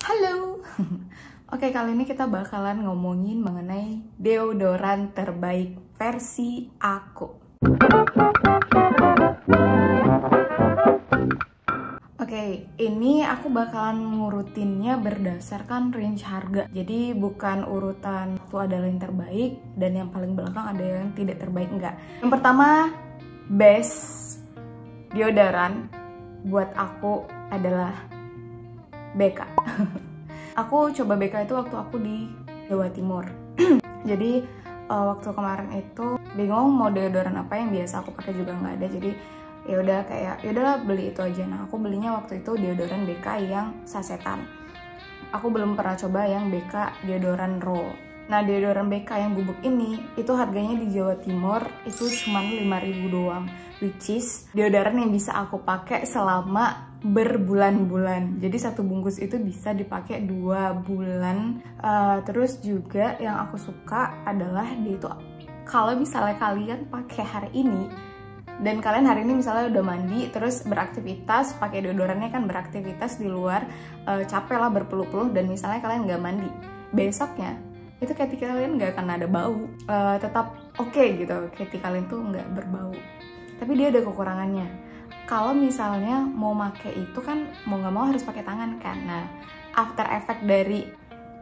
Halo. Oke, kali ini kita bakalan ngomongin mengenai deodoran terbaik versi aku. Oke, ini aku bakalan ngurutinnya berdasarkan range harga. Jadi bukan urutan itu adalah yang terbaik dan yang paling belakang ada yang tidak terbaik, enggak. Yang pertama, best deodoran buat aku adalah BK. Aku coba BK itu waktu aku di Jawa Timur. Jadi waktu kemarin itu bingung mau deodoran apa, yang biasa aku pakai juga nggak ada. Jadi ya udah kayak ya udahlah beli itu aja. Nah, aku belinya waktu itu deodoran BK yang sasetan. Aku belum pernah coba yang BK deodoran roll. Nah, deodoran BK yang bubuk ini itu harganya di Jawa Timur itu cuma 5.000 doang, which is deodoran yang bisa aku pakai selama berbulan-bulan. Jadi satu bungkus itu bisa dipakai 2 bulan. Terus juga yang aku suka adalah dia itu kalau misalnya kalian pakai hari ini dan kalian hari ini misalnya udah mandi terus beraktivitas, pakai deodorannya kan beraktivitas di luar, capek lah berpeluh-peluh, dan misalnya kalian nggak mandi, besoknya itu keti kalian nggak akan ada bau, tetap oke gitu, keti kalian tuh nggak berbau. Tapi dia ada kekurangannya. Kalau misalnya mau make itu kan mau nggak mau harus pakai tangan kan. Nah, after effect dari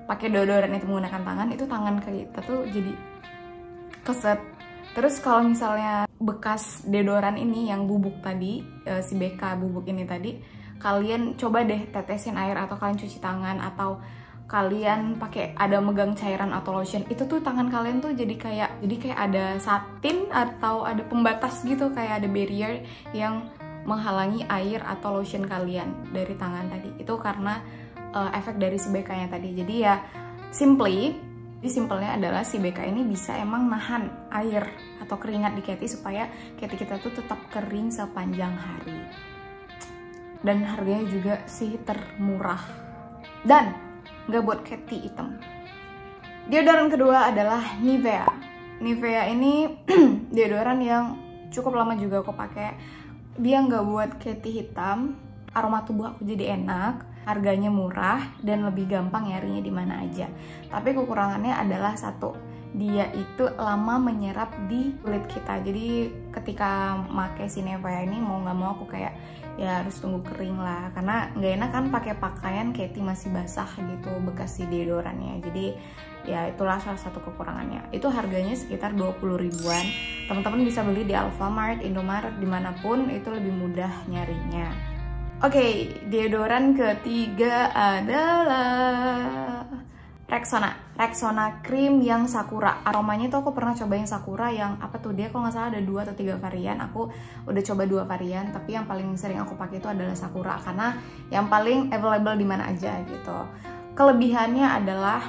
pakai deodoran itu menggunakan tangan, itu tangan kita tuh jadi keset. Terus kalau misalnya bekas deodoran ini yang bubuk tadi, si BK bubuk ini tadi, kalian coba deh tetesin air atau kalian cuci tangan atau kalian pakai ada megang cairan atau lotion, itu tuh tangan kalian tuh jadi kayak ada satin atau ada pembatas gitu, kayak ada barrier yang menghalangi air atau lotion kalian dari tangan tadi. Itu karena efek dari si BK-nya tadi. Jadi ya simpelnya adalah si BK ini bisa emang nahan air atau keringat di keti supaya keti kita tuh tetap kering sepanjang hari. Dan harganya juga sih termurah. Dan nggak buat keti hitam. Deodoran kedua adalah Nivea. Nivea ini deodoran yang cukup lama juga aku pakai. Dia nggak buat keti hitam, aroma tubuh aku jadi enak, harganya murah, dan lebih gampang nyarinya di mana aja. Tapi kekurangannya adalah satu, dia itu lama menyerap di kulit kita. Jadi ketika pakai si Nivea ini mau nggak mau aku kayak ya harus tunggu kering lah, karena nggak enak kan pakai pakaian keti masih basah gitu bekas si deodorannya. Jadi ya itulah salah satu kekurangannya. Itu harganya sekitar 20 ribuan. Teman-teman bisa beli di Alfamart, Indomaret, dimanapun itu lebih mudah nyarinya. Oke, deodoran ketiga adalah Rexona Cream yang Sakura. Aromanya tuh aku pernah coba yang Sakura yang apa tuh, dia kalau nggak salah ada 2 atau 3 varian. Aku udah coba 2 varian, tapi yang paling sering aku pakai itu adalah Sakura karena yang paling available di mana aja gitu. Kelebihannya adalah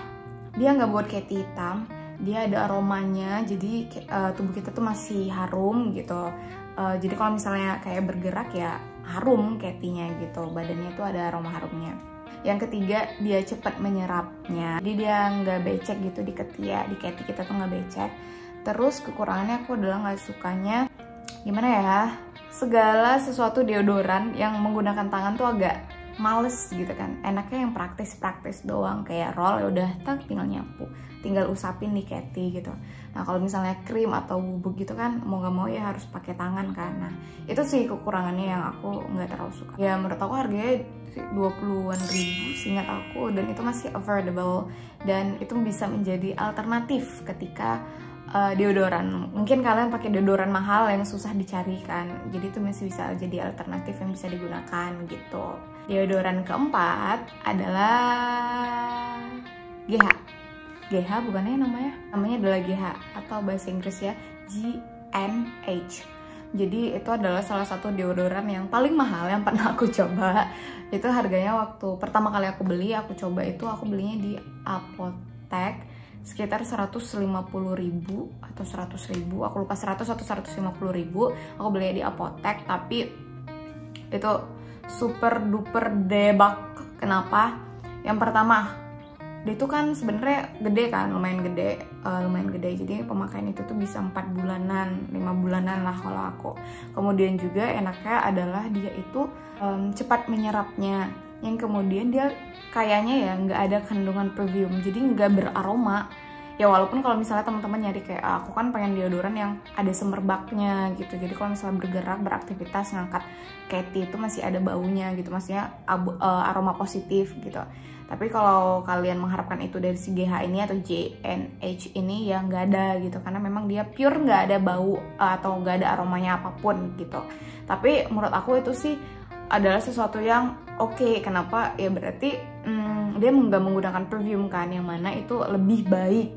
dia nggak buat keti hitam, dia ada aromanya, jadi tubuh kita tuh masih harum gitu. Jadi kalau misalnya kayak bergerak ya harum ketinya gitu, badannya tuh ada aroma harumnya. Yang ketiga, dia cepat menyerapnya, jadi dia nggak becek gitu di keti kita tuh nggak becek. Terus kekurangannya aku adalah nggak sukanya gimana ya, segala sesuatu deodoran yang menggunakan tangan tuh agak males gitu kan. Enaknya yang praktis doang, kayak roll ya udah tinggal nyapu, tinggal usapin di keti gitu. Nah, kalau misalnya krim atau bubuk gitu kan mau nggak mau ya harus pakai tangan kan. Nah, itu sih kekurangannya yang aku nggak terlalu suka. Ya menurut aku harganya 20-an ribu seingat aku, dan itu masih affordable dan itu bisa menjadi alternatif ketika deodoran. Mungkin kalian pakai deodoran mahal yang susah dicari kan, jadi itu masih bisa jadi alternatif yang bisa digunakan gitu. Deodoran keempat adalah GH bukannya namanya adalah GH atau bahasa Inggris ya GNH. Jadi itu adalah salah satu deodoran yang paling mahal yang pernah aku coba. Itu harganya waktu pertama kali aku beli, aku coba itu aku belinya di apotek sekitar 150.000 atau 100.000, aku lupa 100 atau 150.000. Aku belinya di apotek, tapi itu super duper debak. Kenapa? Yang pertama, dia itu kan sebenarnya gede kan, lumayan gede. Jadi pemakaian itu tuh bisa 4 bulanan, 5 bulanan lah kalau aku. Kemudian juga enaknya adalah dia itu cepat menyerapnya. yang kemudian dia kayaknya ya nggak ada kandungan perfume, jadi nggak beraroma. Ya walaupun kalau misalnya teman-teman nyari kayak aku kan pengen deodoran yang ada semerbaknya gitu, jadi kalau misalnya bergerak beraktivitas ngangkat Katy itu masih ada baunya gitu, maksudnya aroma positif gitu. Tapi kalau kalian mengharapkan itu dari si GH ini atau JNH ini ya nggak ada gitu, karena memang dia pure nggak ada bau atau nggak ada aromanya apapun gitu. Tapi menurut aku itu sih adalah sesuatu yang oke. Kenapa? Ya berarti dia nggak menggunakan perfume kan, yang mana itu lebih baik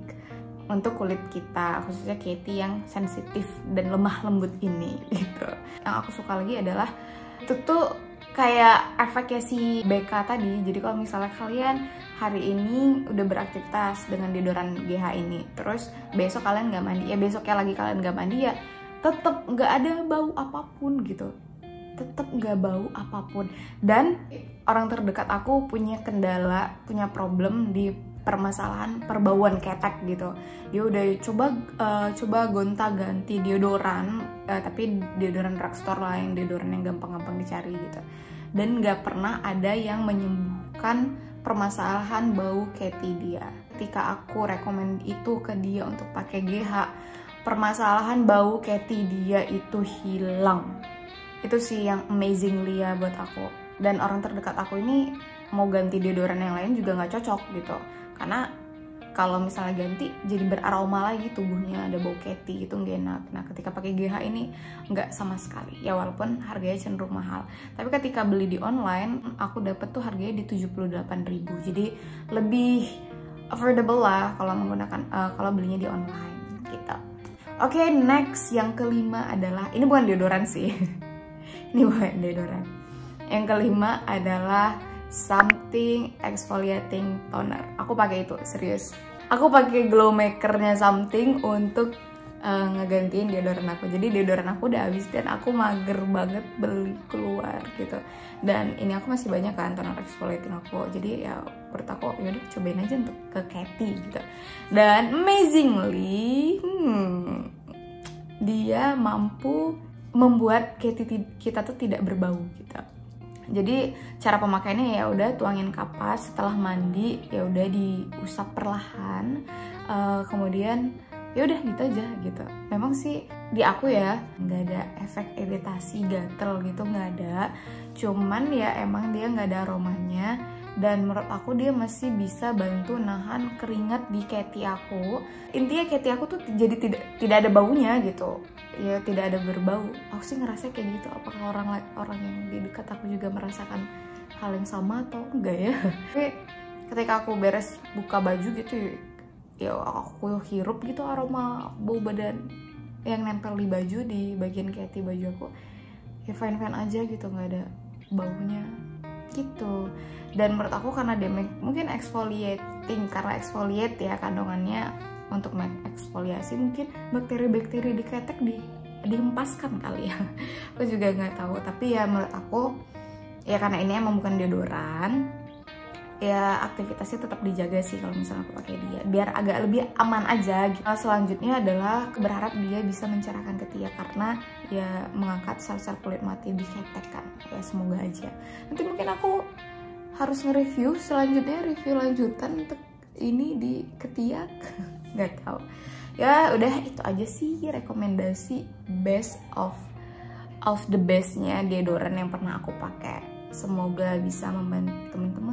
untuk kulit kita, khususnya Katy yang sensitif dan lemah lembut ini gitu. Yang aku suka lagi adalah itu tuh kayak efeknya si BK tadi. Jadi kalau misalnya kalian hari ini udah beraktivitas dengan deodoran GH ini, terus besok kalian nggak mandi, ya besoknya lagi kalian nggak mandi, ya tetap nggak ada bau apapun gitu, tetap nggak bau apapun. Dan orang terdekat aku punya kendala, punya problem di permasalahan perbauan ketek gitu. Dia udah coba gonta-ganti deodoran, tapi deodoran drugstore lah, yang deodoran yang gampang-gampang dicari gitu. Dan nggak pernah ada yang menyembuhkan permasalahan bau Katy dia. Ketika aku rekomend itu ke dia untuk pakai GH, permasalahan bau Katy dia itu hilang. Itu sih yang amazingly ya buat aku. Dan orang terdekat aku ini mau ganti deodoran yang lain juga nggak cocok gitu, karena kalau misalnya ganti jadi beraroma lagi tubuhnya, ada bau Katy gitu nggak enak. Nah ketika pakai GH ini nggak sama sekali ya, walaupun harganya cenderung mahal, tapi ketika beli di online aku dapet tuh harganya di 78.000, jadi lebih affordable lah kalau menggunakan kalau belinya di online gitu. Oke, next yang kelima adalah, ini bukan deodoran sih ini bukan deodoran. Yang kelima adalah Something Exfoliating Toner. Aku pakai itu, serius. Aku pakai glow makernya Something untuk ngegantiin deodoran aku. Jadi deodoran aku udah habis dan aku mager banget beli keluar gitu. Dan ini aku masih banyak kan toner exfoliating aku. Jadi ya menurut aku yaudah cobain aja untuk ke Katy gitu. Dan amazingly dia mampu membuat Katy kita tuh tidak berbau gitu. Jadi cara pemakaiannya ya udah tuangin kapas, setelah mandi ya udah diusap perlahan, kemudian ya udah gitu aja gitu. Memang sih di aku ya nggak ada efek iritasi gatel gitu, nggak ada. Cuman ya emang dia nggak ada aromanya, dan menurut aku dia masih bisa bantu nahan keringat di Katy aku. Intinya Katy aku tuh jadi tidak ada baunya gitu. Ya tidak ada berbau. Aku sih ngerasa kayak gitu. Apakah orang yang di dekat aku juga merasakan hal yang sama atau enggak ya? Tapi ketika aku beres buka baju gitu ya aku hirup gitu aroma bau badan yang nempel di baju, di bagian Katy baju aku, ya fine aja gitu, nggak ada baunya gitu. Dan menurut aku karena dia mungkin exfoliating, karena exfoliate ya kandungannya untuk mengeksfoliasi, mungkin bakteri-bakteri di ketek dihempaskan kali ya. Aku juga nggak tahu, tapi ya menurut aku ya karena ini emang bukan deodoran, ya aktivitasnya tetap dijaga sih kalau misalnya aku pakai dia, biar agak lebih aman aja gitu. Selanjutnya adalah berharap dia bisa mencerahkan ketiak, karena ya mengangkat sel-sel kulit mati di ketek kan. Ya semoga aja. Nanti mungkin aku harus nge-review selanjutnya, review lanjutan untuk ini di ketiak. Nggak tahu. Ya udah itu aja sih rekomendasi best of the bestnya deodoran yang pernah aku pakai. Semoga bisa membantu teman-teman